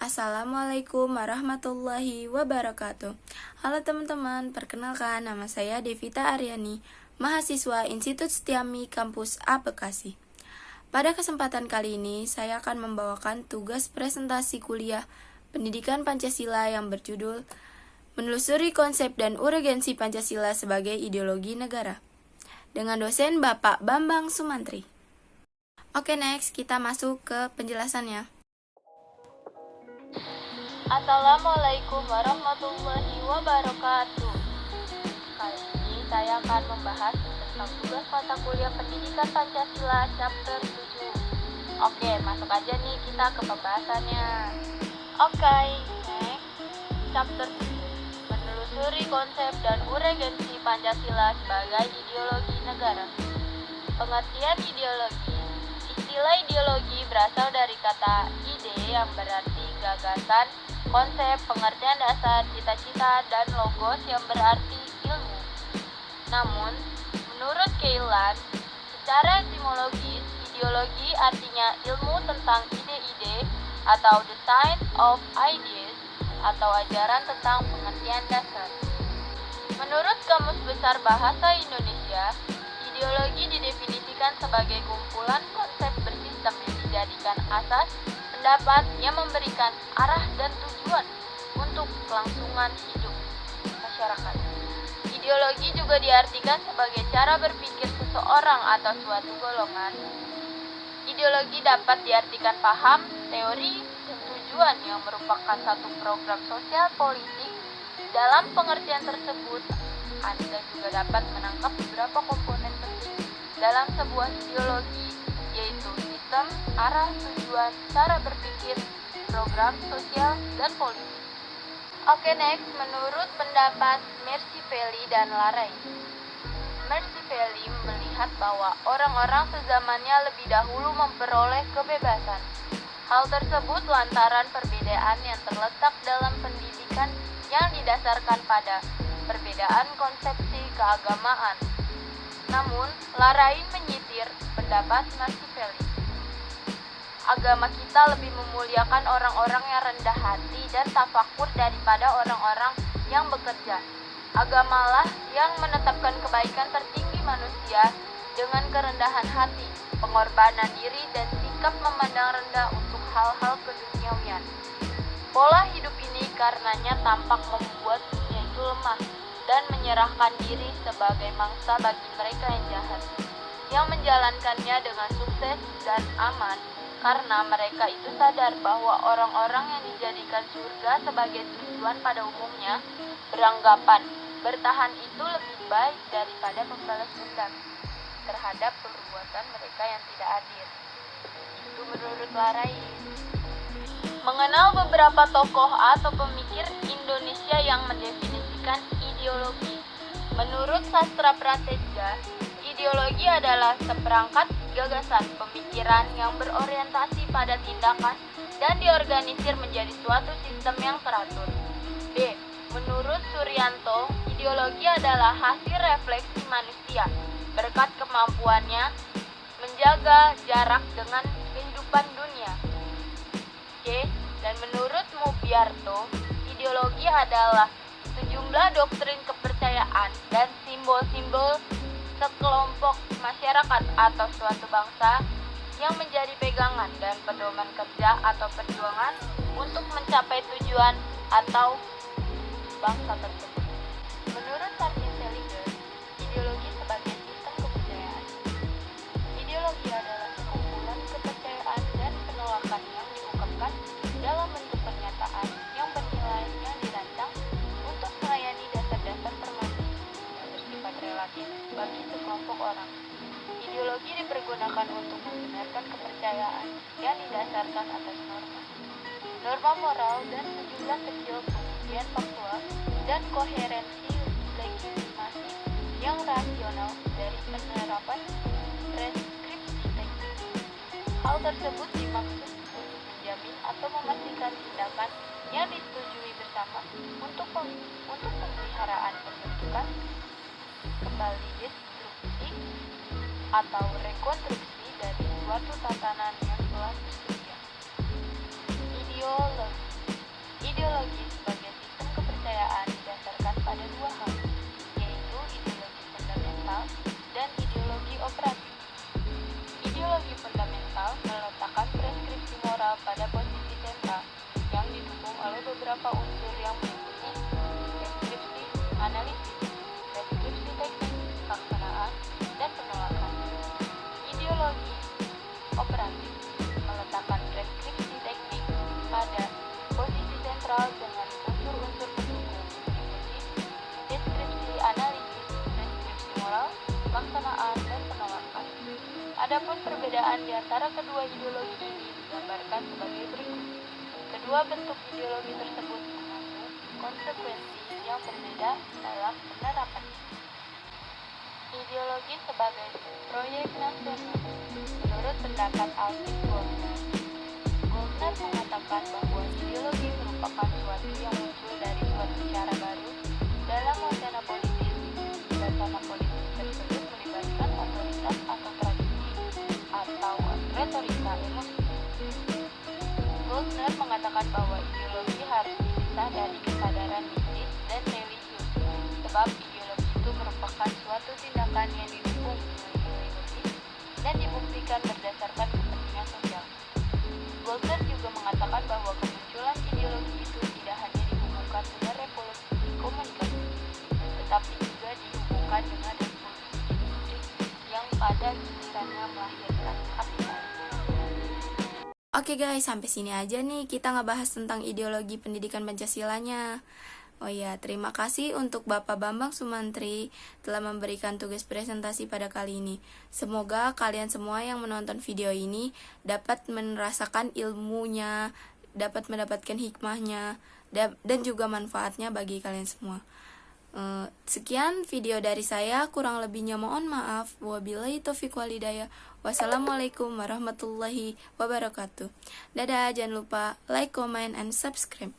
Assalamualaikum warahmatullahi wabarakatuh. Halo teman-teman, perkenalkan nama saya Devita Aryani, mahasiswa Institut Setiami Kampus A Bekasi. Pada kesempatan kali ini, saya akan membawakan tugas presentasi kuliah Pendidikan Pancasila yang berjudul Menelusuri Konsep dan Urgensi Pancasila sebagai Ideologi Negara, dengan dosen Bapak Bambang Sumantri. Oke, next kita masuk ke penjelasannya. Assalamualaikum warahmatullahi wabarakatuh. Kali ini saya akan membahas tentang tugas mata kuliah Pendidikan Pancasila chapter 7. Oke, masuk aja nih kita ke pembahasannya. Oke, next. Chapter 7. Menelusuri konsep dan urgensi Pancasila sebagai ideologi negara. Pengertian ideologi. Istilah ideologi berasal dari kata ide yang berarti gagasan, konsep, pengertian dasar, cita-cita, dan logos yang berarti ilmu. Namun, menurut Keylan, secara etimologis, ideologi artinya ilmu tentang ide-ide atau the science of ideas atau ajaran tentang pengertian dasar. Menurut Kamus Besar Bahasa Indonesia, ideologi didefinisikan sebagai kumpulan konsep bersistem yang dijadikan asas pendapat yang memberikan arah dan tujuan untuk kelangsungan hidup masyarakat. Ideologi juga diartikan sebagai cara berpikir seseorang atau suatu golongan. Ideologi dapat diartikan paham, teori, dan tujuan yang merupakan satu program sosial politik. Dalam pengertian tersebut, Anda juga dapat menangkap beberapa komponen penting dalam sebuah ideologi, yaitu sistem, arah, tujuan, cara berpikir, program sosial, dan politik. Oke, next, menurut pendapat Mercifeli dan Laray. Mercifeli melihat bahwa orang-orang sezamannya lebih dahulu memperoleh kebebasan. Hal tersebut lantaran perbedaan yang terletak dalam pendidikan yang didasarkan pada perbedaan konsepsi keagamaan. Namun, Larain menyitir pendapat Mercifeli. Agama kita lebih memuliakan orang-orang yang rendah hati dan tafakur daripada orang-orang yang bekerja. Agamalah yang menetapkan kebaikan tertinggi manusia dengan kerendahan hati, pengorbanan diri, dan sikap memandang rendah untuk hal-hal keduniawian. Pola hidup ini karenanya tampak membuat dunia itu lemah dan menyerahkan diri sebagai mangsa bagi mereka yang jahat, yang menjalankannya dengan sukses dan aman, karena mereka itu sadar bahwa orang-orang yang dijadikan surga sebagai tujuan pada umumnya beranggapan bertahan itu lebih baik daripada membalas dendam terhadap perbuatan mereka yang tidak adil. Itu menurut Larai. Mengenal beberapa tokoh atau pemikir Indonesia yang mendefinisikan ideologi. Menurut sastra praseja, ideologi adalah seperangkat gagasan pemikiran yang berorientasi pada tindakan dan diorganisir menjadi suatu sistem yang teratur. B. Menurut Suryanto, ideologi adalah hasil refleksi manusia berkat kemampuannya menjaga jarak dengan kehidupan dunia. C. Dan menurut Mubiarto, ideologi adalah sejumlah doktrin kepercayaan dan simbol-simbol sekelompok masyarakat atau suatu bangsa yang menjadi pegangan dan pedoman kerja atau perjuangan untuk mencapai tujuan atau bangsa tersebut. Menurut Martin Seligman, ideologi sebagai sistem kepercayaan. Ideologi adalah sekumpulan kepercayaan dan penolakan yang diungkapkan dalam bentuk pernyataan yang bernilai yang dirancang untuk melayani dasar-dasar permanen yang bersifat relatif bagi sekelompok orang. Ideologi dipergunakan untuk membenarkan kepercayaan yang didasarkan atas norma moral dan sejumlah kecil pembuktian faktual dan koherensi legitimasi yang rasional dari penerapan preskripsi teknis. Hal tersebut dimaksud untuk menjamin atau memastikan tindakan yang disetujui bersama untuk pemeliharaan pembentukan kembali destruksi atau rekonstruksi dari suatu tatanan yang telah tersedia. Ideologi beberapa unsur yang meliputi deskripsi, analisis, deskripsi teknik, pelaksanaan, dan penolakan. Ideologi operatif meletakkan deskripsi teknik pada posisi sentral dengan unsur-unsur pendukung meliputi deskripsi analisis, deskripsi moral, pelaksanaan, dan penolakan. Adapun perbedaan di antara kedua ideologi ini digambarkan sebagai berikut. Kedua bentuk ideologi tersebut mengandung konsekuensi yang berbeda dalam penerapannya. Ideologi sebagai proyek nasional. Menurut pendapat Alfred Goldner, mengatakan bahwa ideologi merupakan suatu yang muncul dari suatu cara baru dalam wacana politis. Wacana politis tersebut melibatkan otoritas atau tradisi atau retorika emosi. Goldner mengatakan bahwa ideologi harus dipisah dari kesadaran mistis dan religius, sebab ideologi itu merupakan suatu tindakan yang didukung oleh ideologi dan dibuktikan berdasarkan kepentingan sosial. Goldner juga mengatakan bahwa kemunculan ideologi itu tidak hanya dihubungkan dengan revolusi komunikasi, tetapi juga dihubungkan dengan revolusi industri yang pada gilirannya melahirkan kapitalis. Oke guys, sampai sini aja nih kita ngebahas tentang ideologi pendidikan Pancasilanya. Oh ya, terima kasih untuk Bapak Bambang Sumantri telah memberikan tugas presentasi pada kali ini. Semoga kalian semua yang menonton video ini dapat merasakan ilmunya, dapat mendapatkan hikmahnya, dan juga manfaatnya bagi kalian semua. Sekian video dari saya, kurang lebihnya mohon maaf. Wabillahi taufiq wal hidayah. Wassalamualaikum warahmatullahi wabarakatuh. Dadah, jangan lupa like, comment, and subscribe.